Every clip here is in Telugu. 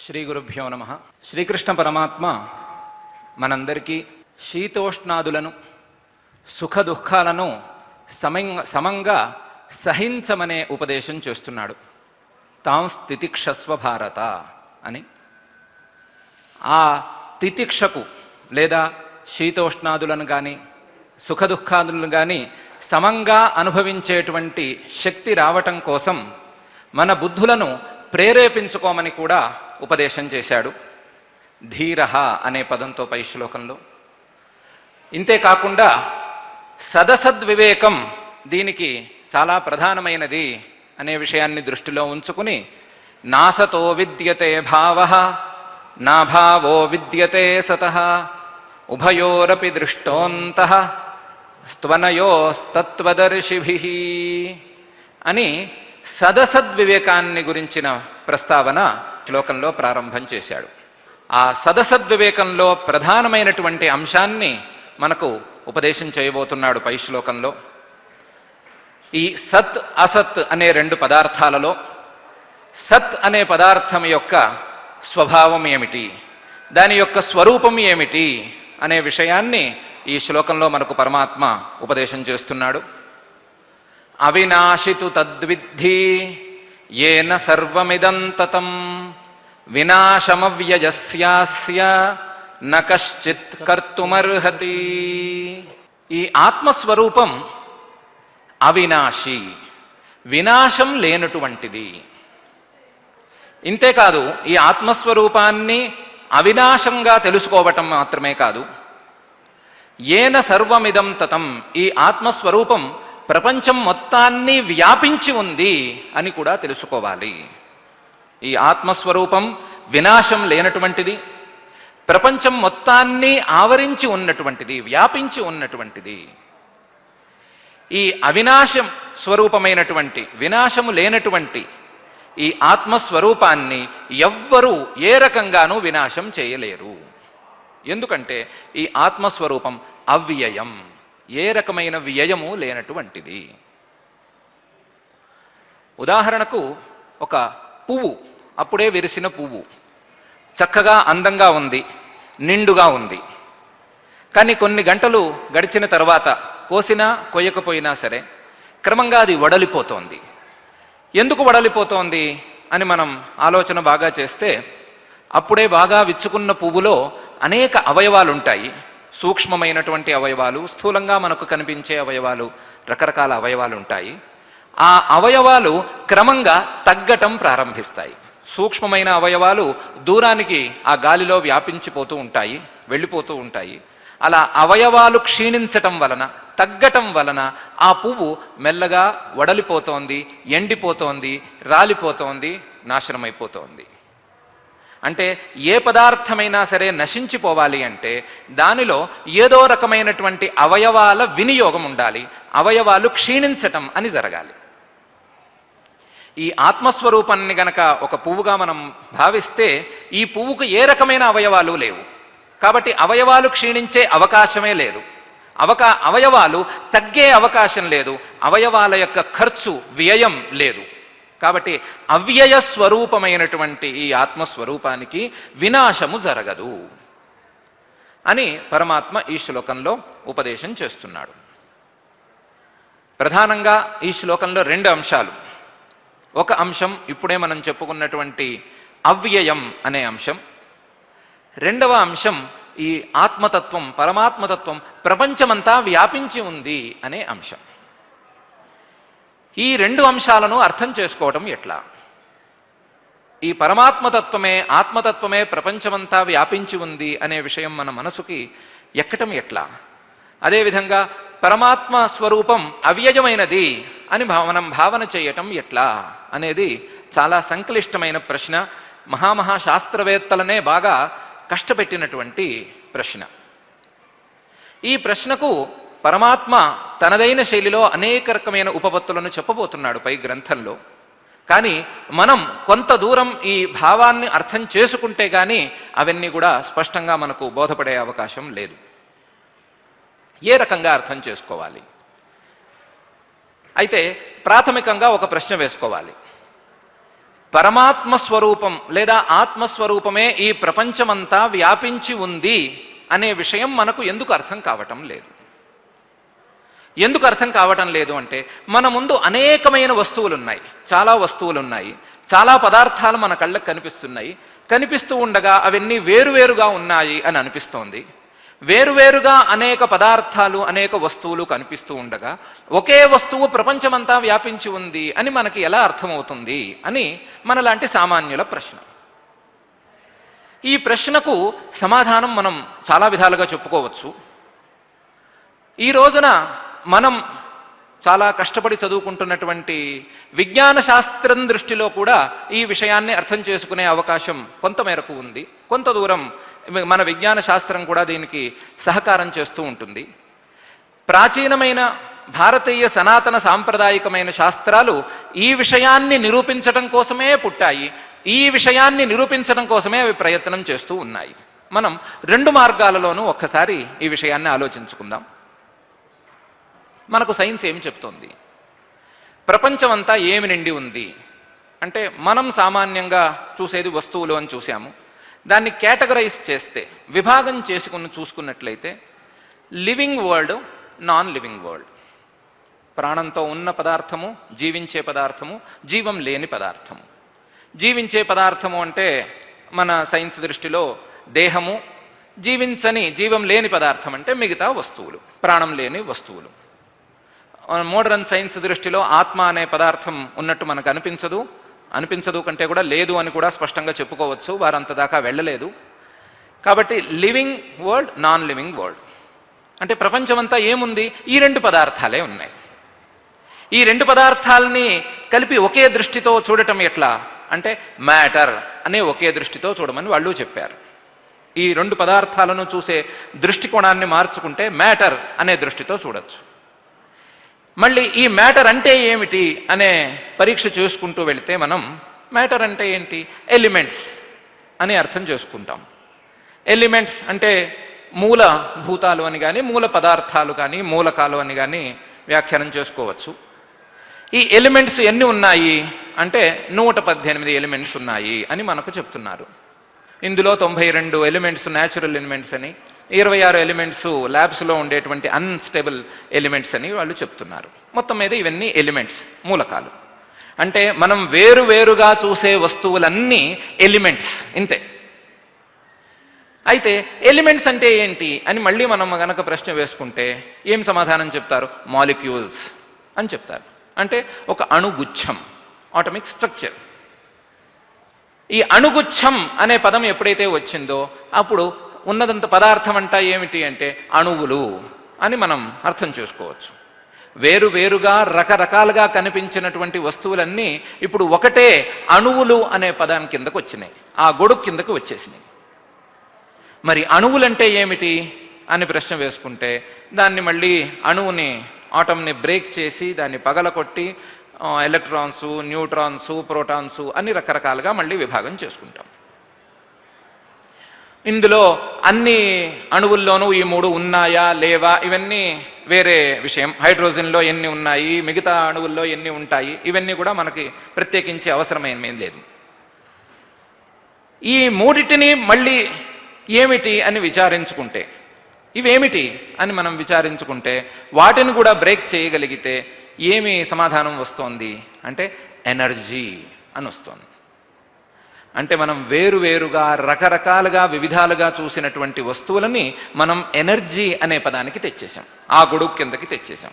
శ్రీ గురుభ్యో నమః. శ్రీకృష్ణ పరమాత్మ మనందరికీ శీతోష్ణాదులను సుఖ దుఃఖాలను సమంగా సహించమనే ఉపదేశం చేస్తున్నాడు. తాం తితిక్షస్వ భారత అని. ఆ తితిక్షకు లేదా శీతోష్ణాదులను కానీ సుఖ దుఃఖాదులను కానీ సమంగా అనుభవించేటువంటి శక్తి రావటం కోసం మన బుద్ధులను ప్రేరేపించుకోమని కూడా ఉపదేశం చేశాడు. ధీరః అనే పదంతో పై శ్లోకంలో. ఇంతేకాకుండా సదసద్వివేకం దీనికి చాలా ప్రధానమైనది అనే విషయాన్ని దృష్టిలో ఉంచుకుని నాసతో విద్యతే భావః నాభావో విద్యతే సతః ఉభయోరపి దృష్టోంతః స్త్వనయోస్తత్వదర్శిభిః అని సదసద్వివేకాన్ని గురించిన ప్రస్తావన శ్లోకంలో ప్రారంభం చేశాడు. ఆ సదసద్వివేకంలో ప్రధానమైనటువంటి అంశాన్ని మనకు ఉపదేశం చేయబోతున్నాడు పై శ్లోకంలో. ఈ సత్ అసత్ అనే రెండు పదార్థాలలో సత్ అనే పదార్థం యొక్క స్వభావం ఏమిటి, దాని యొక్క స్వరూపం ఏమిటి అనే విషయాన్ని ఈ శ్లోకంలో మనకు పరమాత్మ ఉపదేశం చేస్తున్నాడు. అవినాశితు తద్విద్ధి ఏన సర్వమిదం తతం వినాశమవ్యయస్యాస్య న కశ్చిత్ కర్తుమర్హతి. ఈ ఆత్మస్వరూపం అవినాశి, వినాశం లేనటువంటిది. ఇంతేకాదు, ఈ ఆత్మస్వరూపాన్ని అవినాశంగా తెలుసుకోవటం మాత్రమే కాదు, ఏన సర్వమిదం తతం, ఈ ఆత్మస్వరూపం ప్రపంచం మొత్తాన్ని వ్యాపించి ఉంది అని కూడా తెలుసుకోవాలి. ఈ ఆత్మస్వరూపం వినాశం లేనటువంటిది, ప్రపంచం మొత్తాన్ని ఆవరించి ఉన్నటువంటిది, వ్యాపించి ఉన్నటువంటిది. ఈ అవినాశం స్వరూపమైనటువంటి, వినాశము లేనటువంటి ఈ ఆత్మస్వరూపాన్ని ఎవ్వరూ ఏ రకంగానూ వినాశం చేయలేరు. ఎందుకంటే ఈ ఆత్మస్వరూపం అవ్యయం, ఏ రకమైన వ్యయము లేనటువంటిది. ఉదాహరణకు ఒక పువ్వు, అప్పుడే విరిసిన పువ్వు చక్కగా అందంగా ఉంది, నిండుగా ఉంది. కానీ కొన్ని గంటలు గడిచిన తర్వాత కోసినా కొయ్యకపోయినా సరే క్రమంగా అది వడలిపోతోంది. ఎందుకు వడలిపోతోంది అని మనం ఆలోచన బాగా చేస్తే, అప్పుడే బాగా విచ్చుకున్న పువ్వులో అనేక అవయవాలు ఉంటాయి. సూక్ష్మమైనటువంటి అవయవాలు, స్థూలంగా మనకు కనిపించే అవయవాలు, రకరకాల అవయవాలు ఉంటాయి. ఆ అవయవాలు క్రమంగా తగ్గటం ప్రారంభిస్తాయి. సూక్ష్మమైన అవయవాలు దూరానికి ఆ గాలిలో వ్యాపించిపోతూ ఉంటాయి, వెళ్ళిపోతూ ఉంటాయి. అలా అవయవాలు క్షీణించటం వలన, తగ్గటం వలన ఆ పువ్వు మెల్లగా వడలిపోతోంది, ఎండిపోతోంది, రాలిపోతోంది, నాశనమైపోతోంది. అంటే ఏ పదార్థమైనా సరే నశించిపోవాలి అంటే దానిలో ఏదో రకమైనటువంటి అవయవాల వినియోగం ఉండాలి, అవయవాలు క్షీణించటం అని జరగాలి. ఈ ఆత్మస్వరూపాన్ని గనక ఒక పువ్వుగా మనం భావిస్తే, ఈ పువ్వుకు ఏ రకమైన అవయవాలు లేవు, కాబట్టి అవయవాలు క్షీణించే అవకాశమే లేదు, అవయవాలు తగ్గే అవకాశం లేదు, అవయవాల యొక్క ఖర్చు, వ్యయం లేదు. కాబట్టి అవ్యయ స్వరూపమైనటువంటి ఈ ఆత్మస్వరూపానికి వినాశము జరగదు అని పరమాత్మ ఈ శ్లోకంలో ఉపదేశం చేస్తున్నాడు. ప్రధానంగా ఈ శ్లోకంలో రెండు అంశాలు. ఒక అంశం ఇప్పుడే మనం చెప్పుకున్నటువంటి అవ్యయం అనే అంశం. రెండవ అంశం ఈ ఆత్మతత్వం, పరమాత్మతత్వం ప్రపంచమంతా వ్యాపించి ఉంది అనే అంశం. ఈ రెండు అంశాలను అర్థం చేసుకోవటం ఎట్లా? ఈ పరమాత్మతత్వమే, ఆత్మతత్వమే ప్రపంచమంతా వ్యాపించి ఉంది అనే విషయం మన మనసుకి ఎక్కటం ఎట్లా? అదేవిధంగా పరమాత్మ స్వరూపం అవ్యయమైనది అని మనం భావన చేయటం ఎట్లా అనేది చాలా సంక్లిష్టమైన ప్రశ్న. మహాశాస్త్రవేత్తలనే బాగా కష్టపెట్టినటువంటి ప్రశ్న. ఈ ప్రశ్నకు పరమాత్మ తనదైన శైలిలో అనేక రకమైన ఉపపత్తులను చెప్పబోతున్నాడు పై గ్రంథంలో. కానీ మనం కొంత దూరం ఈ భావాన్ని అర్థం చేసుకుంటే కానీ అవన్నీ కూడా స్పష్టంగా మనకు బోధపడే అవకాశం లేదు. ఏ రకంగా అర్థం చేసుకోవాలి? అయితే ప్రాథమికంగా ఒక ప్రశ్న వేసుకోవాలి. పరమాత్మ స్వరూపం లేదా ఆత్మస్వరూపమే ఈ ప్రపంచమంతా వ్యాపించి ఉంది అనే విషయం మనకు ఎందుకు అర్థం కావటం లేదు? ఎందుకు అర్థం కావటం లేదు అంటే మన ముందు అనేకమైన వస్తువులు ఉన్నాయి, చాలా వస్తువులు ఉన్నాయి, చాలా పదార్థాలు మన కళ్ళకు కనిపిస్తున్నాయి. కనిపిస్తూ ఉండగా అవన్నీ వేరువేరుగా ఉన్నాయి అని అనిపిస్తోంది. వేరువేరుగా అనేక పదార్థాలు, అనేక వస్తువులు కనిపిస్తూ ఉండగా ఒకే వస్తువు ప్రపంచమంతా వ్యాపించి ఉంది అని మనకి ఎలా అర్థమవుతుంది అని మనలాంటి సామాన్యుల ప్రశ్న. ఈ ప్రశ్నకు సమాధానం మనం చాలా విధాలుగా చెప్పుకోవచ్చు. ఈ రోజున మనం చాలా కష్టపడి చదువుకుంటున్నటువంటి విజ్ఞాన శాస్త్రం దృష్టిలో కూడా ఈ విషయాన్ని అర్థం చేసుకునే అవకాశం కొంతమేరకు ఉంది. కొంత దూరం మన విజ్ఞాన శాస్త్రం కూడా దీనికి సహకారం చేస్తూ ఉంటుంది. ప్రాచీనమైన భారతీయ సనాతన సాంప్రదాయికమైన శాస్త్రాలు ఈ విషయాన్ని నిరూపించడం కోసమే పుట్టాయి. ఈ విషయాన్ని నిరూపించడం కోసమే అవి ప్రయత్నం చేస్తూ ఉన్నాయి. మనం రెండు మార్గాలలోనూ ఒక్కసారి ఈ విషయాన్ని ఆలోచించుకుందాం. మనకు సైన్స్ ఏమి చెప్తోంది? ప్రపంచమంతా ఏమి నిండి ఉంది అంటే మనం సామాన్యంగా చూసేది వస్తువులు అని చూసాము. దాన్ని కేటగరైజ్ చేస్తే, విభాగం చేసుకుని చూసుకున్నట్లయితే living world, non living world. ప్రాణంతో ఉన్న పదార్థము, జీవించే పదార్థము, జీవం లేని పదార్థము. జీవించే పదార్థము అంటే మన సైన్స్ దృష్టిలో దేహము, జీవం లేని పదార్థం అంటే మిగతా వస్తువులు, ప్రాణం లేని వస్తువులు. మోడర్న్ సైన్స్ దృష్టిలో ఆత్మ అనే పదార్థం ఉన్నట్టు మనకు అనిపించదు కంటే కూడా లేదు అని కూడా స్పష్టంగా చెప్పుకోవచ్చు. వారంత దాకా వెళ్ళలేదు. కాబట్టి living world, non living world అంటే ప్రపంచమంతా ఏముంది? ఈ రెండు పదార్థాలే ఉన్నాయి. ఈ రెండు పదార్థాలని కలిపి ఒకే దృష్టితో చూడటం ఎట్లా అంటే మ్యాటర్ అనే ఒకే దృష్టితో చూడమని వాళ్ళు చెప్పారు. ఈ రెండు పదార్థాలను చూసే దృష్టికోణాన్ని మార్చుకుంటే మ్యాటర్ అనే దృష్టితో చూడొచ్చు. మళ్ళీ ఈ మ్యాటర్ అంటే ఏమిటి అనే పరీక్ష చేసుకుంటూ వెళితే మనం మ్యాటర్ అంటే ఏంటి? ఎలిమెంట్స్ అని అర్థం చేసుకుంటాం. ఎలిమెంట్స్ అంటే మూల భూతాలు అని కానీ, మూల పదార్థాలు కానీ, మూలకాలు అని కానీ వ్యాఖ్యానం చేసుకోవచ్చు. ఈ ఎలిమెంట్స్ ఎన్ని ఉన్నాయి అంటే 118 ఎలిమెంట్స్ ఉన్నాయి అని మనకు చెప్తున్నారు. ఇందులో 92 ఎలిమెంట్స్ న్యాచురల్ ఎలిమెంట్స్ అని, 26 ఎలిమెంట్స్ ల్యాబ్స్లో ఉండేటువంటి అన్స్టేబుల్ ఎలిమెంట్స్ అని వాళ్ళు చెప్తున్నారు. మొత్తం మీద ఇవన్నీ ఎలిమెంట్స్, మూలకాలు. అంటే మనం వేరువేరుగా చూసే వస్తువులన్నీ ఎలిమెంట్స్, ఇంతే. అయితే ఎలిమెంట్స్ అంటే ఏంటి అని మళ్ళీ మనం గనక ప్రశ్న వేసుకుంటే ఏం సమాధానం చెప్తారు? మాలిక్యూల్స్ అని చెప్తారు. అంటే ఒక అణుగుచ్ఛం, ఆటమిక్ స్ట్రక్చర్. ఈ అణుగుచ్ఛం అనే పదం ఎప్పుడైతే వచ్చిందో అప్పుడు ఉన్నదంత పదార్థం అంటా ఏమిటి అంటే అణువులు అని మనం అర్థం చేసుకోవచ్చు. వేరువేరుగా రకరకాలుగా కనిపించినటువంటి వస్తువులన్నీ ఇప్పుడు ఒకటే అణువులు అనే పదాన్ని కిందకు వచ్చినాయి, ఆ గొడుగు కిందకు వచ్చేసినాయి. మరి అణువులంటే ఏమిటి అని ప్రశ్న వేసుకుంటే దాన్ని మళ్ళీ అణువుని, ఆటంని బ్రేక్ చేసి దాన్ని పగలకొట్టి ఎలక్ట్రాన్స్, న్యూట్రాన్స్, ప్రోటాన్స్ అన్ని రకరకాలుగా మళ్ళీ విభాగం చేసుకుంటాం. ఇందులో అన్ని అణువుల్లోనూ ఈ 3 ఉన్నాయా లేవా ఇవన్నీ వేరే విషయం. హైడ్రోజన్లో ఎన్ని ఉన్నాయి, మిగతా అణువుల్లో ఎన్ని ఉంటాయి, ఇవన్నీ కూడా మనకి ప్రత్యేకించి అవసరమైనమేం లేదు. ఈ మూడిటిని మళ్ళీ ఏమిటి అని విచారించుకుంటే, ఇవేమిటి అని మనం విచారించుకుంటే వాటిని కూడా బ్రేక్ చేయగలిగితే ఏమి సమాధానం వస్తోంది అంటే ఎనర్జీ అని వస్తుంది. అంటే మనం వేరువేరుగా రకరకాలుగా వివిధాలుగా చూసినటువంటి వస్తువులని మనం ఎనర్జీ అనే పదానికి తెచ్చేసాం, ఆ గొడుగు కిందకి తెచ్చేసాం.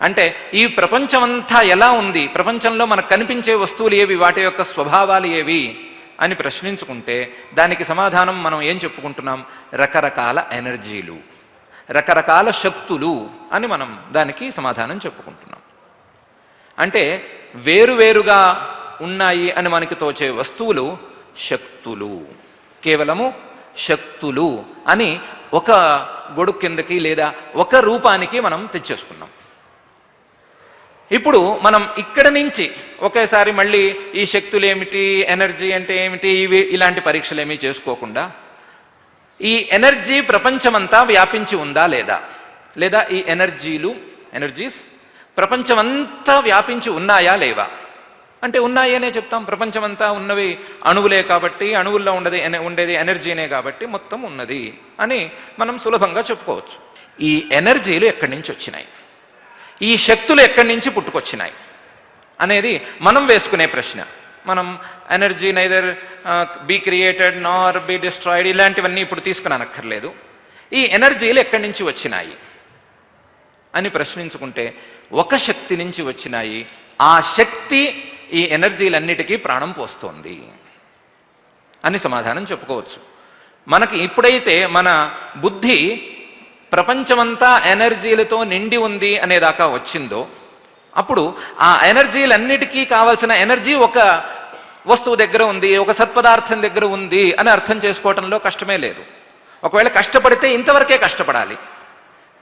అంటే ఈ ప్రపంచమంతా ఎలా ఉంది, ప్రపంచంలో మనకు కనిపించే వస్తువులు ఏవి, వాటి యొక్క స్వభావాలు ఏవి అని ప్రశ్నించుకుంటే దానికి సమాధానం మనం ఏం చెప్పుకుంటున్నాం? రకరకాల ఎనర్జీలు, రకరకాల శక్తులు అని మనం దానికి సమాధానం చెప్పుకుంటున్నాం. అంటే వేరువేరుగా ఉన్నాయి అని మనకి తోచే వస్తువులు శక్తులు, కేవలము శక్తులు అని ఒక గొడుగు కిందకి లేదా ఒక రూపానికి మనం తెచ్చేసుకున్నాం. ఇప్పుడు మనం ఇక్కడ నుంచి ఒకేసారి మళ్ళీ ఈ శక్తులు ఏమిటి, ఎనర్జీ అంటే ఏమిటి, ఇలాంటి పరీక్షలు ఏమీ చేసుకోకుండా ఈ ఎనర్జీ ప్రపంచమంతా వ్యాపించి ఉందా లేదా, లేదా ఈ ఎనర్జీస్ ప్రపంచమంతా వ్యాపించి ఉన్నాయా లేవా, అంటే ఉన్నాయి అనే చెప్తాం. ప్రపంచమంతా ఉన్నవి అణువులే కాబట్టి, అణువుల్లో ఉండేది ఎనర్జీనే కాబట్టి మొత్తం ఉన్నది అని మనం సులభంగా చెప్పుకోవచ్చు. ఈ ఎనర్జీలు ఎక్కడి నుంచి వచ్చినాయి, ఈ శక్తులు ఎక్కడి నుంచి పుట్టుకొచ్చినాయి అనేది మనం వేసుకునే ప్రశ్న. మనం energy neither be created nor be destroyed ఇలాంటివన్నీ ఇప్పుడు తీసుకునక్కర్లేదు. ఈ ఎనర్జీలు ఎక్కడి నుంచి వచ్చినాయి అని ప్రశ్నించుకుంటే ఒక శక్తి నుంచి వచ్చినాయి. ఆ శక్తి ఈ ఎనర్జీలన్నిటికీ ప్రాణం పోస్తోంది అని సమాధానం చెప్పుకోవచ్చు. మనకి ఇప్పుడైతే మన బుద్ధి ప్రపంచమంతా ఎనర్జీలతో నిండి ఉంది అనేదాకా వచ్చిందో, అప్పుడు ఆ ఎనర్జీలన్నిటికీ కావాల్సిన ఎనర్జీ ఒక వస్తువు దగ్గర ఉంది, ఒక సత్పదార్థం దగ్గర ఉంది అని అర్థం చేసుకోవటంలో కష్టమే లేదు. ఒకవేళ కష్టపడితే ఇంతవరకే కష్టపడాలి,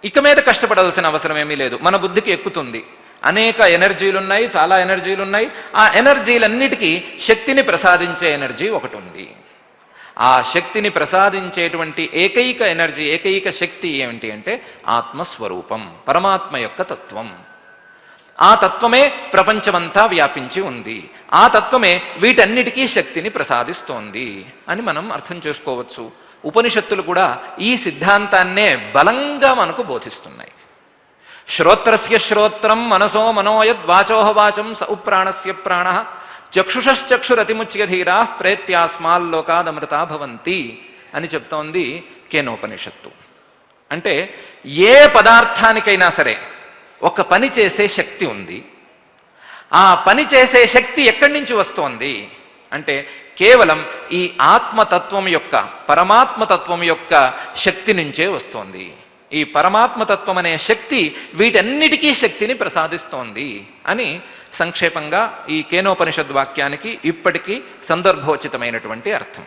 ఇక మీద కష్టపడాల్సిన అవసరం ఏమీ లేదు. మన బుద్ధికి ఎక్కుతుంది. అనేక ఎనర్జీలు ఉన్నాయి, చాలా ఎనర్జీలు ఉన్నాయి. ఆ ఎనర్జీలన్నిటికీ శక్తిని ప్రసాదించే ఎనర్జీ ఒకటి ఉంది. ఆ శక్తిని ప్రసాదించేటువంటి ఏకైక ఎనర్జీ, ఏకైక శక్తి ఏమిటి అంటే ఆత్మస్వరూపం, పరమాత్మ యొక్క తత్వం. ఆ తత్వమే ప్రపంచమంతా వ్యాపించి ఉంది. ఆ తత్వమే వీటన్నిటికీ శక్తిని ప్రసాదిస్తోంది అని మనం అర్థం చేసుకోవచ్చు. ఉపనిషత్తులు కూడా ఈ సిద్ధాంతాన్నే బలంగా మనకు బోధిస్తున్నాయి. శ్రోత్రస్య శ్రోత్రం మనసో మనోయద్వాచోహ వాచం స ఉప్రాణస్య ప్రాణ చక్షుషశ్చక్షురతిముచ్య ధీరా ప్రేత్యాస్మాల్లోకాదమృతా భవంతి అని చెప్తోంది కేనోపనిషత్తు. అంటే ఏ పదార్థానికైనా సరే ఒక పని చేసే శక్తి ఉంది. ఆ పని చేసే శక్తి ఎక్కడి నుంచి వస్తోంది అంటే కేవలం ఈ ఆత్మతత్వం యొక్క, పరమాత్మతత్వం యొక్క శక్తి నుంచే వస్తోంది. ఈ పరమాత్మతత్వం అనే శక్తి వీటన్నిటికీ శక్తిని ప్రసాదిస్తోంది అని సంక్షేపంగా ఈ కేనోపనిషద్ వాక్యానికి ఇప్పటికీ సందర్భోచితమైనటువంటి అర్థం.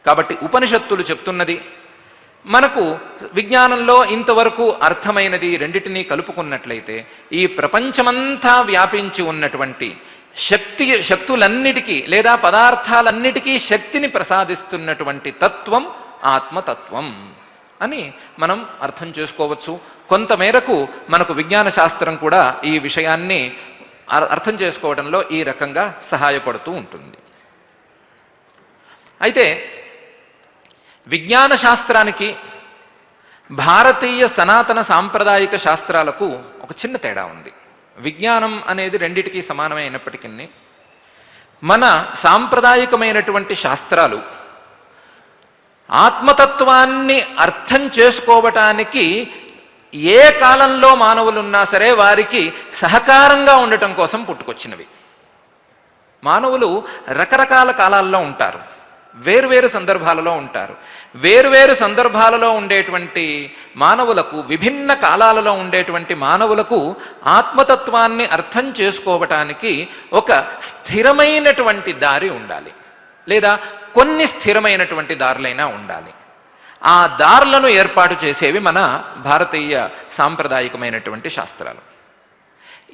కాబట్టి ఉపనిషత్తులు చెప్తున్నది మనకు విజ్ఞానంలో ఇంతవరకు అర్థమైనది రెండిటినీ కలుపుకున్నట్లయితే ఈ ప్రపంచమంతా వ్యాపించి ఉన్నటువంటి శక్తులన్నిటికీ లేదా పదార్థాలన్నిటికీ శక్తిని ప్రసాదిస్తున్నటువంటి తత్వం ఆత్మతత్వం అని మనం అర్థం చేసుకోవచ్చు. కొంతమేరకు మనకు విజ్ఞాన శాస్త్రం కూడా ఈ విషయాన్ని అర్థం చేసుకోవడంలో ఈ రకంగా సహాయపడుతూ ఉంటుంది. అయితే విజ్ఞాన శాస్త్రానికి భారతీయ సనాతన సాంప్రదాయిక శాస్త్రాలకు ఒక చిన్న తేడా ఉంది. విజ్ఞానం అనేది రెండిటికీ సమానమైనప్పటికీ మన సాంప్రదాయికమైనటువంటి శాస్త్రాలు ఆత్మతత్వాన్ని అర్థం చేసుకోవటానికి ఏ కాలంలో మానవులున్నా సరే వారికి సహకారంగా ఉండటం కోసం పుట్టుకొచ్చినవి. మానవులు రకరకాల కాలాల్లో ఉంటారు, వేరువేరు సందర్భాలలో ఉంటారు. వేరువేరు సందర్భాలలో ఉండేటువంటి మానవులకు, విభిన్న కాలాలలో ఉండేటువంటి మానవులకు ఆత్మతత్వాన్ని అర్థం చేసుకోవటానికి ఒక స్థిరమైనటువంటి దారి ఉండాలి, లేదా కొన్ని స్థిరమైనటువంటి దారులైనా ఉండాలి. ఆ దారులను ఏర్పాటు చేసేవి మన భారతీయ సాంప్రదాయికమైనటువంటి శాస్త్రాలు.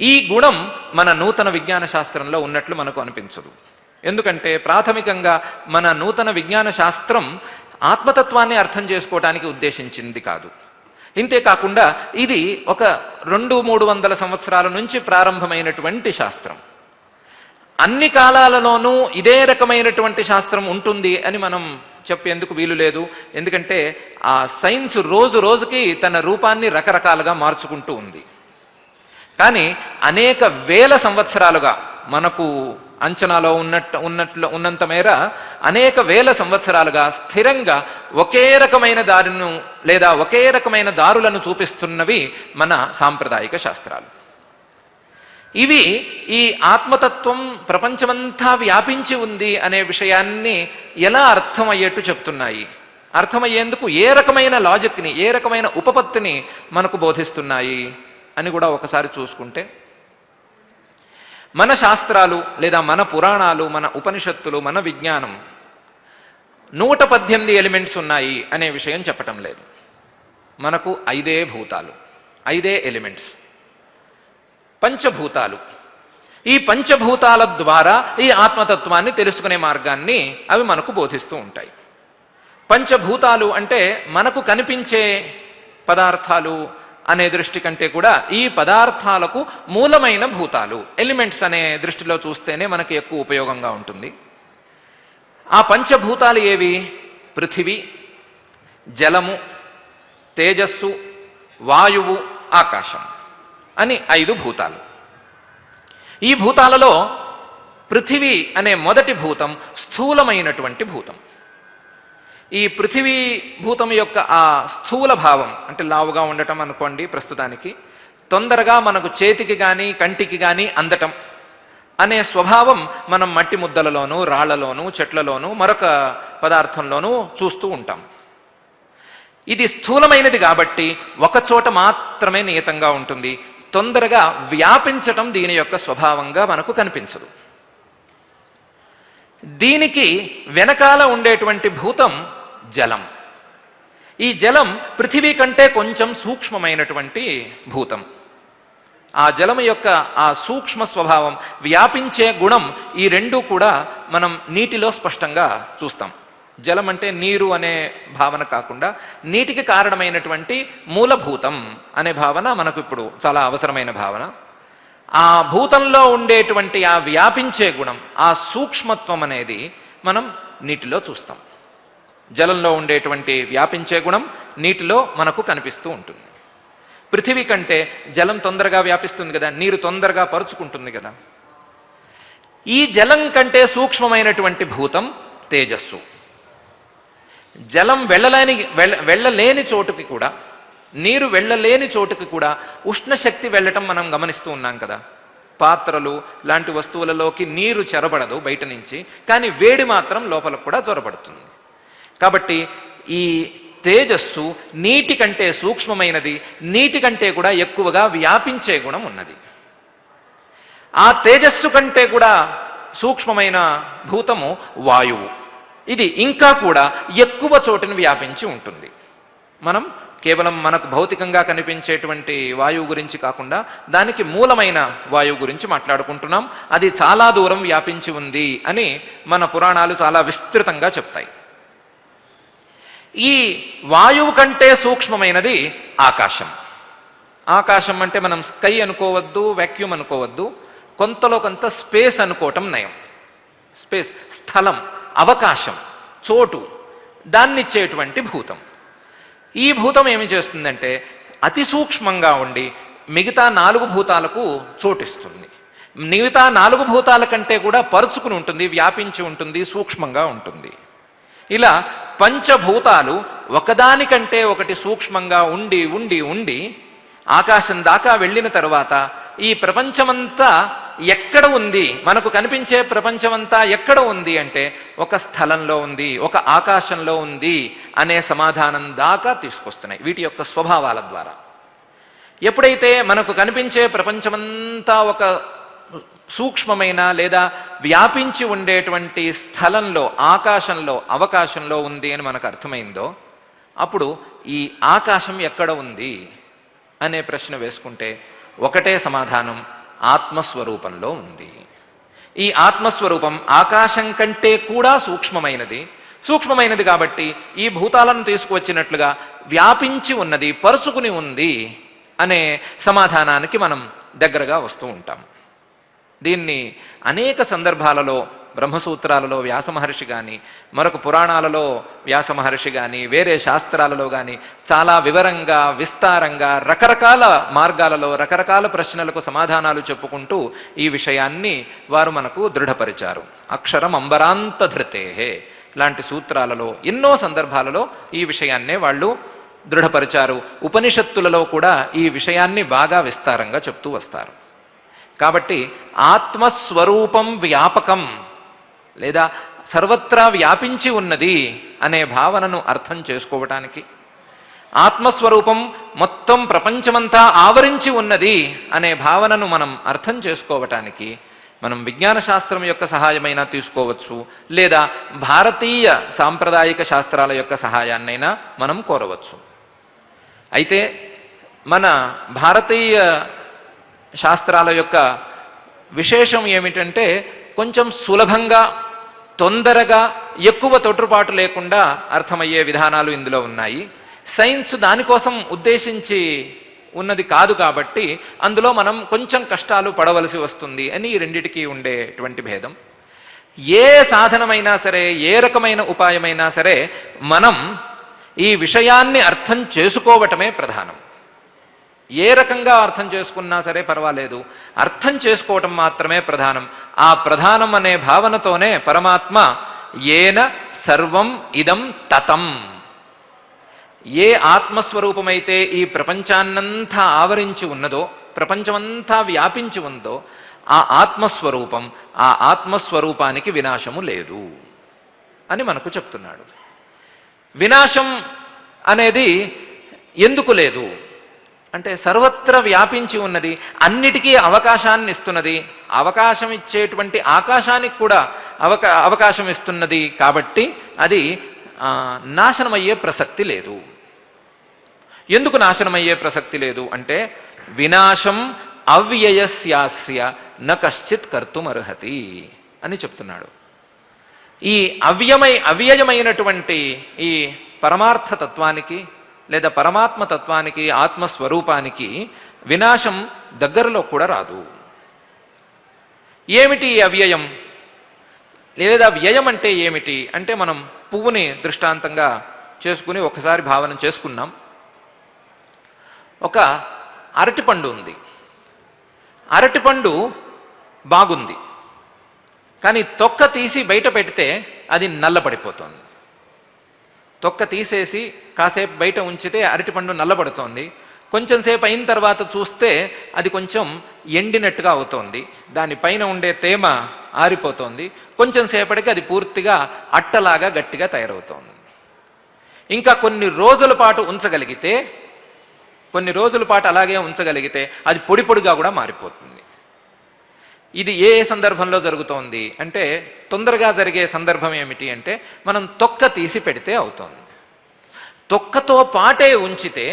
ఈ గుణం మన నూతన విజ్ఞాన శాస్త్రంలో ఉన్నట్లు మనకు అనిపించదు. ఎందుకంటే ప్రాథమికంగా మన నూతన విజ్ఞాన శాస్త్రం ఆత్మతత్వాన్ని అర్థం చేసుకోవటానికి ఉద్దేశించింది కాదు. ఇంతేకాకుండా ఇది ఒక 200-300 సంవత్సరాల నుంచి ప్రారంభమైనటువంటి శాస్త్రం. అన్ని కాలాలలోనూ ఇదే రకమైనటువంటి శాస్త్రం ఉంటుంది అని మనం చెప్పేందుకు వీలు లేదు. ఎందుకంటే ఆ సైన్స్ రోజు రోజుకి తన రూపాన్ని రకరకాలుగా మార్చుకుంటూ ఉంది. కానీ అనేక వేల సంవత్సరాలుగా మనకు అంచనాలో ఉన్నంత మేర అనేక వేల సంవత్సరాలుగా స్థిరంగా ఒకే రకమైన దారిను లేదా ఒకే రకమైన దారులను చూపిస్తున్నవి మన సాంప్రదాయిక శాస్త్రాలు. ఇవి ఈ ఆత్మతత్వం ప్రపంచమంతా వ్యాపించి ఉంది అనే విషయాన్ని ఎలా అర్థమయ్యేట్టు చెప్తున్నాయి, అర్థమయ్యేందుకు ఏ రకమైన లాజిక్ని, ఏ రకమైన ఉపపత్తిని మనకు బోధిస్తున్నాయి అని కూడా ఒకసారి చూసుకుంటే, మన శాస్త్రాలు లేదా మన పురాణాలు, మన ఉపనిషత్తులు, మన విజ్ఞానం 118 ఎలిమెంట్స్ ఉన్నాయి అనే విషయం చెప్పటం లేదు. మనకు 5 భూతాలు, 5 ఎలిమెంట్స్, పంచభూతాలు. ఈ పంచభూతాల ద్వారా ఈ ఆత్మతత్వాన్ని తెలుసుకునే మార్గాన్ని అవి మనకు బోధిస్తూ ఉంటాయి. పంచభూతాలు అంటే మనకు కనిపించే పదార్థాలు అనే దృష్టి కంటే కూడా ఈ పదార్థాలకు మూలమైన భూతాలు, ఎలిమెంట్స్ అనే దృష్టిలో చూస్తేనే మనకి ఎక్కువ ఉపయోగంగా ఉంటుంది. ఆ పంచభూతాలు ఏవి? పృథివీ, జలము, తేజస్సు, వాయువు, ఆకాశం అని 5 భూతాలు. ఈ భూతాలలో పృథివీ అనే మొదటి భూతం స్థూలమైనటువంటి భూతం. ఈ పృథివీ భూతం యొక్క ఆ స్థూల భావం అంటే లావుగా ఉండటం అనుకోండి, ప్రస్తుతానికి తొందరగా మనకు చేతికి కానీ కంటికి కానీ అందటం అనే స్వభావం మనం మట్టి ముద్దలలోనూ, రాళ్లలోనూ, చెట్లలోనూ, మరొక పదార్థంలోనూ చూస్తూ ఉంటాం. ఇది స్థూలమైనది కాబట్టి ఒకచోట మాత్రమే నియతంగా ఉంటుంది. తొందరగా వ్యాపించటం దీని యొక్క స్వభావంగా మనకు కనిపించదు. దీనికి వెనకాల ఉండేటువంటి భూతం జలం. ఈ జలం పృథివీ కంటే కొంచెం సూక్ష్మమైనటువంటి భూతం. ఆ జలం యొక్క ఆ సూక్ష్మ స్వభావం, వ్యాపించే గుణం, ఈ రెండూ కూడా మనం నీటిలో స్పష్టంగా చూస్తాం. జలం అంటే నీరు అనే భావన కాకుండా నీటికి కారణమైనటువంటి మూలభూతం అనే భావన మనకు ఇప్పుడు చాలా అవసరమైన భావన. ఆ భూతంలో ఉండేటువంటి ఆ వ్యాపించే గుణం, ఆ సూక్ష్మత్వం అనేది మనం నీటిలో చూస్తాం. జలంలో ఉండేటువంటి వ్యాపించే గుణం నీటిలో మనకు కనిపిస్తూ ఉంటుంది. పృథివీ కంటే జలం తొందరగా వ్యాపిస్తుంది కదా, నీరు తొందరగా పరుచుకుంటుంది కదా. ఈ జలం కంటే సూక్ష్మమైనటువంటి భూతం తేజస్సు. జలం వెళ్ళలేని చోటుకి కూడా, నీరు వెళ్ళలేని చోటుకి కూడా ఉష్ణశక్తి వెళ్ళటం మనం గమనిస్తూ ఉన్నాం కదా. పాత్రలు లాంటి వస్తువులలోకి నీరు చొరబడదు బయట నుంచి, కానీ వేడి మాత్రం లోపలకు కూడా చొరబడుతుంది. కాబట్టి ఈ తేజస్సు నీటి కంటే సూక్ష్మమైనది, నీటి కంటే కూడా ఎక్కువగా వ్యాపించే గుణం ఉన్నది. ఆ తేజస్సు కంటే కూడా సూక్ష్మమైన భూతము వాయువు. ఇది ఇంకా కూడా ఎక్కువ చోటుని వ్యాపించి ఉంటుంది. మనం కేవలం మనకు భౌతికంగా కనిపించేటువంటి వాయువు గురించి కాకుండా దానికి మూలమైన వాయువు గురించి మాట్లాడుకుంటున్నాం. అది చాలా దూరం వ్యాపించి ఉంది అని మన పురాణాలు చాలా విస్తృతంగా చెప్తాయి. ఈ వాయువు కంటే సూక్ష్మమైనది ఆకాశం. ఆకాశం అంటే మనం స్కై అనుకోవద్దు, వాక్యూమ్ అనుకోవద్దు, కొంతలో కొంత స్పేస్ అనుకోవటం నయం. స్పేస్, స్థలం, అవకాశం, చోటు, దాన్నిచ్చేటువంటి భూతం. ఈ భూతం ఏమి చేస్తుందంటే అతి సూక్ష్మంగా ఉండి మిగతా 4 భూతాలకు చోటిస్తుంది. మిగతా 4 భూతాల కంటే కూడా పరుచుకుని ఉంటుంది, వ్యాపించి ఉంటుంది, సూక్ష్మంగా ఉంటుంది. ఇలా పంచభూతాలు ఒకదానికంటే ఒకటి సూక్ష్మంగా ఉండి ఉండి ఉండి ఆకాశం దాకా వెళ్ళిన తరువాత ఈ ప్రపంచమంతా ఎక్కడ ఉంది, మనకు కనిపించే ప్రపంచమంతా ఎక్కడ ఉంది అంటే ఒక స్థలంలో ఉంది, ఒక ఆకాశంలో ఉంది అనే సమాధానం దాకా తీసుకొస్తున్నాయి వీటి యొక్క స్వభావాల ద్వారా. ఎప్పుడైతే మనకు కనిపించే ప్రపంచమంతా ఒక సూక్ష్మమైన లేదా వ్యాపించి ఉండేటువంటి స్థలంలో, ఆకాశంలో, అవకాశంలో ఉంది అని మనకు అర్థమైందో, అప్పుడు ఈ ఆకాశం ఎక్కడ ఉంది అనే ప్రశ్న వేసుకుంటే ఒకటే సమాధానం, ఆత్మస్వరూపంలో ఉంది. ఈ ఆత్మస్వరూపం ఆకాశం కంటే కూడా సూక్ష్మమైనది. సూక్ష్మమైనది కాబట్టి ఈ భూతాలను తీసుకువచ్చినట్లుగా వ్యాపించి ఉన్నది, పరుచుకుని ఉంది అనే సమాధానానికి మనం దగ్గరగా వస్తూ ఉంటాం. దీన్ని అనేక సందర్భాలలో బ్రహ్మసూత్రాలలో వ్యాసమహర్షి కానీ, మరొక పురాణాలలో వ్యాసమహర్షి కానీ, వేరే శాస్త్రాలలో కానీ చాలా వివరంగా, విస్తారంగా, రకరకాల మార్గాలలో రకరకాల ప్రశ్నలకు సమాధానాలు చెప్పుకుంటూ ఈ విషయాన్ని వారు మనకు దృఢపరిచారు. అక్షరం అంబరాంత ధృతేహే లాంటి సూత్రాలలో ఎన్నో సందర్భాలలో ఈ విషయాన్నే వాళ్ళు దృఢపరిచారు. ఉపనిషత్తులలో కూడా ఈ విషయాన్ని బాగా విస్తారంగా చెప్తూ వస్తారు. కాబట్టి ఆత్మస్వరూపం వ్యాపకం లేదా సర్వత్రా వ్యాపించి ఉన్నది అనే భావనను అర్థం చేసుకోవటానికి, ఆత్మస్వరూపం మొత్తం ప్రపంచమంతా ఆవరించి ఉన్నది అనే భావనను మనం అర్థం చేసుకోవటానికి మనం విజ్ఞాన శాస్త్రం యొక్క సహాయమైనా తీసుకోవచ్చు, లేదా భారతీయ సాంప్రదాయిక శాస్త్రాల యొక్క సహాయాన్నైనా మనం కోరవచ్చు. అయితే మన భారతీయ శాస్త్రాల యొక్క విశేషం ఏమిటంటే కొంచెం సులభంగా, తొందరగా, ఎక్కువ తొట్టుపాటు లేకుండా అర్థమయ్యే విధానాలు ఇందులో ఉన్నాయి. సైన్స్ దానికోసం ఉద్దేశించి ఉన్నది కాదు కాబట్టి అందులో మనం కొంచెం కష్టాలు పడవలసి వస్తుంది అని ఈ రెండిటికి ఉండేటువంటి భేదం. ఏ సాధనమైనా సరే, ఏ రకమైన ఉపాయమైనా సరే, మనం ఈ విషయాన్ని అర్థం చేసుకోవటమే ప్రధానం. ఏ రకంగా అర్థం చేసుకున్నా సరే పర్వాలేదు, అర్థం చేసుకోవటం మాత్రమే ప్రధానం. ఆ ప్రధానం అనే భావనతోనే పరమాత్మ ఏన సర్వం ఇదం తతం, ఏ ఆత్మస్వరూపమైతే ఈ ప్రపంచాన్నంతా ఆవరించి ఉన్నదో, ప్రపంచమంతా వ్యాపించి ఉందో ఆ ఆత్మస్వరూపం, ఆ ఆత్మస్వరూపానికి వినాశము లేదు అని మనకు చెప్తున్నాడు. వినాశం అనేది ఎందుకు లేదు అంటే, సర్వత్రా వ్యాపించి ఉన్నది, అన్నిటికీ అవకాశాన్ని ఇస్తున్నది, అవకాశం ఇచ్చేటువంటి ఆకాశానికి కూడా అవకాశం ఇస్తున్నది కాబట్టి అది నాశనమయ్యే ప్రసక్తి లేదు. ఎందుకు నాశనమయ్యే ప్రసక్తి లేదు అంటే, వినాశం అవ్యయస్యాస్య న కశ్చిత్ కర్తుమర్హతి అని చెప్తున్నాడు. ఈ అవ్యయమైనటువంటి ఈ పరమార్థ తత్వానికి లేదా పరమాత్మ తత్వానికి, ఆత్మస్వరూపానికి వినాశం దగ్గరలో కూడా రాదు. ఏమిటి ఈ అవ్యయం లేదా వ్యయం అంటే ఏమిటి అంటే, మనం పువ్వుని దృష్టాంతంగా చేసుకుని ఒకసారి భావన చేసుకున్నాం. ఒక అరటిపండు ఉంది, అరటిపండు బాగుంది, కానీ తొక్క తీసి బయట పెడితే అది నల్లబడిపోతుంది. తొక్క తీసేసి కాసేపు బయట ఉంచితే అరటిపండు నల్లబడుతోంది. కొంచెం సేపు అయిన తర్వాత చూస్తే అది కొంచెం ఎండినట్టుగా అవుతోంది, దానిపైన ఉండే తేమ ఆరిపోతోంది. కొంచెం సేపటికి అది పూర్తిగా అట్టలాగా గట్టిగా తయారవుతోంది. ఇంకా కొన్ని రోజుల పాటు ఉంచగలిగితే, కొన్ని రోజుల పాటు అలాగే ఉంచగలిగితే అది పొడి పొడిగా కూడా మారిపోతుంది. ఇది ఏ సందర్భంలో జరుగుతోంది అంటే, తొందరగా జరిగే సందర్భం ఏమిటి అంటే, మనం తొక్క తీసి పెడితే అవుతోంది. తొక్కతో పాటే ఉంచితే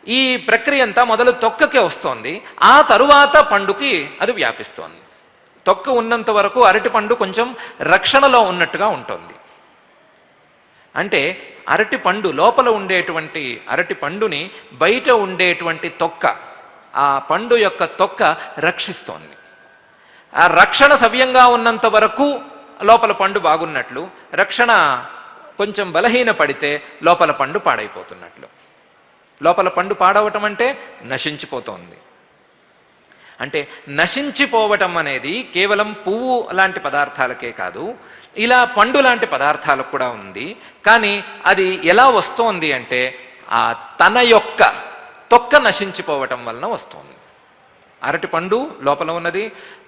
ఈ ప్రక్రియ అంతా మొదలు తొక్కకే వస్తోంది, ఆ తరువాత పండుకి అది వ్యాపిస్తోంది. తొక్క ఉన్నంత వరకు అరటిపండు కొంచెం రక్షణలో ఉన్నట్టుగా ఉంటుంది. అంటే అరటిపండు లోపల ఉండేటువంటి అరటిపండుని బయట ఉండేటువంటి తొక్క, ఆ పండు యొక్క తొక్క రక్షిస్తోంది. ఆ రక్షణ సవ్యంగా ఉన్నంత వరకు లోపల పండు బాగున్నట్లు, రక్షణ కొంచెం బలహీన పడితే లోపల పండు పాడైపోతున్నట్లు. లోపల పండు పాడవటం అంటే నశించిపోతోంది. అంటే నశించిపోవటం అనేది కేవలం పువ్వు లాంటి పదార్థాలకే కాదు, ఇలా పండు లాంటి పదార్థాలకు కూడా ఉంది. కానీ అది ఎలా వస్తోంది అంటే, ఆ తన యొక్క తొక్క నశించిపోవటం వలన వస్తోంది. అరటిపండు లోపల ఉన్నది,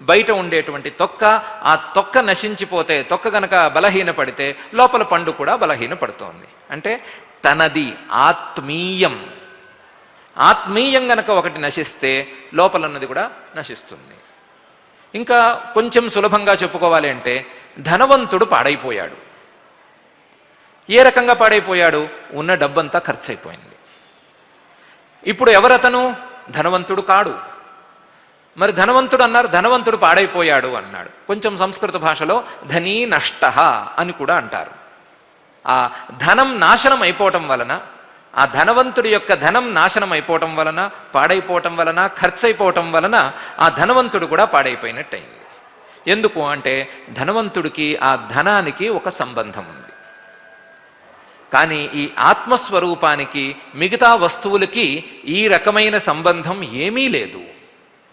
బయట ఉండేటువంటి తొక్క, ఆ తొక్క నశించిపోతే, తొక్క గనక బలహీన పడితే లోపల పండు కూడా బలహీన పడుతోంది. అంటే తనది ఆత్మీయం, ఆత్మీయం గనక ఒకటి నశిస్తే లోపల ఉన్నది కూడా నశిస్తుంది. ఇంకా కొంచెం సులభంగా చెప్పుకోవాలి అంటే, ధనవంతుడు పాడైపోయాడు. ఏ రకంగా పాడైపోయాడు? ఉన్న డబ్బంతా ఖర్చు అయిపోయింది. ఇప్పుడు ఎవరతను? ధనవంతుడు కాడు. మరి ధనవంతుడు అన్నారు, ధనవంతుడు పాడైపోయాడు అన్నాడు. కొంచెం సంస్కృత భాషలో ధనీ నష్ట అని కూడా అంటారు. ఆ ధనం నాశనం అయిపోవటం వలన, ఆ ధనవంతుడి యొక్క ధనం నాశనం అయిపోవటం వలన, పాడైపోవటం వలన, ఖర్చు అయిపోవటం వలన ఆ ధనవంతుడు కూడా పాడైపోయినట్టయింది. ఎందుకు అంటే, ధనవంతుడికి ఆ ధనానికి ఒక సంబంధం ఉంది. కానీ ఈ ఆత్మస్వరూపానికి మిగతా వస్తువులకి ఈ రకమైన సంబంధం ఏమీ లేదు.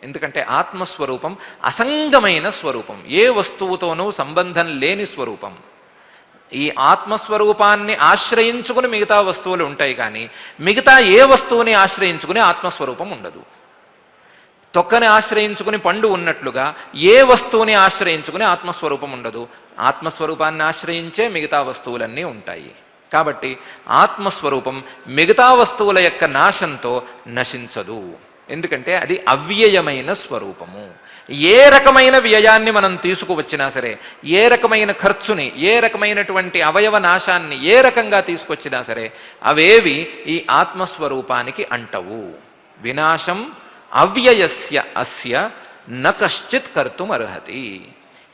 ఎందుకంటే ఆత్మస్వరూపం అసంగమైన స్వరూపం, ఏ వస్తువుతోనూ సంబంధం లేని స్వరూపం. ఈ ఆత్మస్వరూపాన్ని ఆశ్రయించుకుని మిగతా వస్తువులు ఉంటాయి, కానీ మిగతా ఏ వస్తువుని ఆశ్రయించుకుని ఆత్మస్వరూపం ఉండదు. తొక్కని ఆశ్రయించుకుని పండు ఉన్నట్లుగా ఏ వస్తువుని ఆశ్రయించుకుని ఆత్మస్వరూపం ఉండదు. ఆత్మస్వరూపాన్ని ఆశ్రయించే మిగతా వస్తువులన్నీ ఉంటాయి. కాబట్టి ఆత్మస్వరూపం మిగతా వస్తువుల యొక్క నాశంతో నశించదు. ఎందుకంటే అది అవ్యయమైన స్వరూపము. ఏ రకమైన వ్యయాన్ని మనం తీసుకువచ్చినా సరే, ఏ రకమైన ఖర్చుని, ఏ రకమైనటువంటి అవయవ నాశాన్ని ఏ రకంగా తీసుకొచ్చినా సరే, అవేవి ఈ ఆత్మస్వరూపానికి అంటవు. వినాశం అవ్యయస్య అస్య న కశ్చిత్ కర్తుం అర్హతి.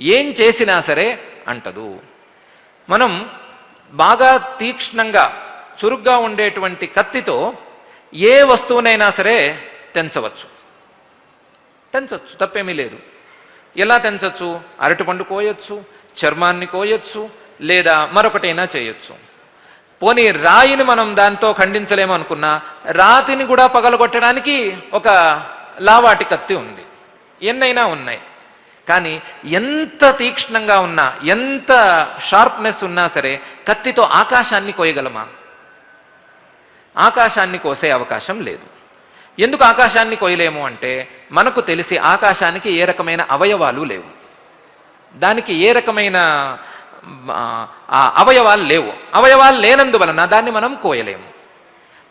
ఏం చేసినా సరే అంటదు. మనం బాగా తీక్ష్ణంగా చురుగ్గా ఉండేటువంటి కత్తితో ఏ వస్తువునైనా సరే తెంచవచ్చు, తప్పేమీ లేదు. ఎలా తెంచవచ్చు? అరటిపండు కోయొచ్చు, చర్మాన్ని కోయొచ్చు, లేదా మరొకటైనా చేయొచ్చు. పోనీ రాయిని మనం దాంతో ఖండించలేము అనుకున్నా, రాతిని కూడా పగలగొట్టడానికి ఒక లావాటి కత్తి ఉంది. ఎన్నైనా ఉన్నాయి. కానీ ఎంత తీక్ష్ణంగా ఉన్నా, ఎంత షార్ప్నెస్ ఉన్నా సరే కత్తితో ఆకాశాన్ని కోయగలమా? ఆకాశాన్ని కోసే అవకాశం లేదు. ఎందుకు ఆకాశాన్ని కోయలేము అంటే, మనకు తెలిసి ఆకాశానికి ఏ రకమైన అవయవాలు లేవు, దానికి ఏ రకమైన అవయవాలు లేవు. అవయవాలు లేనందువలన దాన్ని మనం కోయలేము.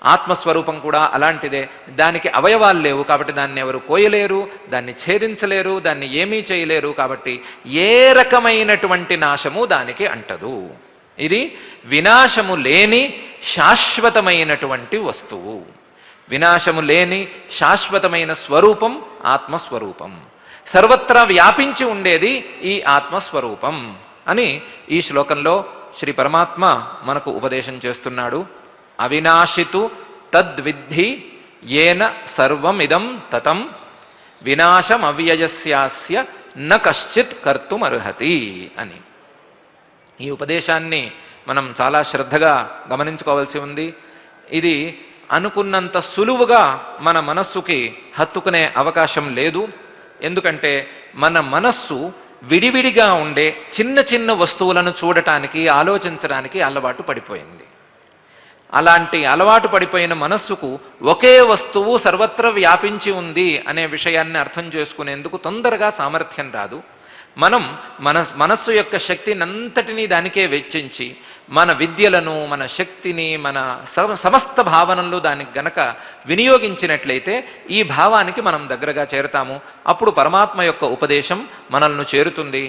ఆత్మస్వరూపం కూడా అలాంటిదే. దానికి అవయవాలు లేవు కాబట్టి దాన్ని ఎవరు కోయలేరు, దాన్ని ఛేదించలేరు, దాన్ని ఏమీ చేయలేరు. కాబట్టి ఏ రకమైనటువంటి నాశము దానికి అంటదు. ఇది వినాశము లేని శాశ్వతమైనటువంటి వస్తువు. వినాశము లేని శాశ్వతమైన స్వరూపం ఆత్మస్వరూపం. సర్వత్రా వ్యాపించి ఉండేది ఈ ఆత్మస్వరూపం అని ఈ శ్లోకంలో శ్రీ పరమాత్మ మనకు ఉపదేశం చేస్తున్నాడు. అవినాశితు తద్విద్ధి ఏన సర్వమిదం తతం వినాశమవ్యయస్యాస్య న కశ్చిత్ కర్తుమర్హతి అని. ఈ ఉపదేశాన్ని మనం చాలా శ్రద్ధగా గమనించుకోవాల్సి ఉంది. ఇది అనుకున్నంత సులువుగా మన మనస్సుకి హత్తుకునే అవకాశం లేదు. ఎందుకంటే మన మనస్సు విడివిడిగా ఉండే చిన్న చిన్న వస్తువులను చూడటానికి, ఆలోచించడానికి అలవాటు పడిపోయింది. అలాంటి అలవాటు పడిపోయిన మనస్సుకు ఒకే వస్తువు సర్వత్రా వ్యాపించి ఉంది అనే విషయాన్ని అర్థం చేసుకునేందుకు తొందరగా సామర్థ్యం రాదు. మనం మనస్సు యొక్క శక్తిని అంతటినీ దానికే వెచ్చించి మన విద్యలను, మన శక్తిని, మన సమస్త భావనలు దానికి గనక వినియోగించినట్లయితే ఈ భావానికి మనం దగ్గరగా చేరతాము. అప్పుడు పరమాత్మ యొక్క ఉపదేశం మనల్ని చేరుతుంది.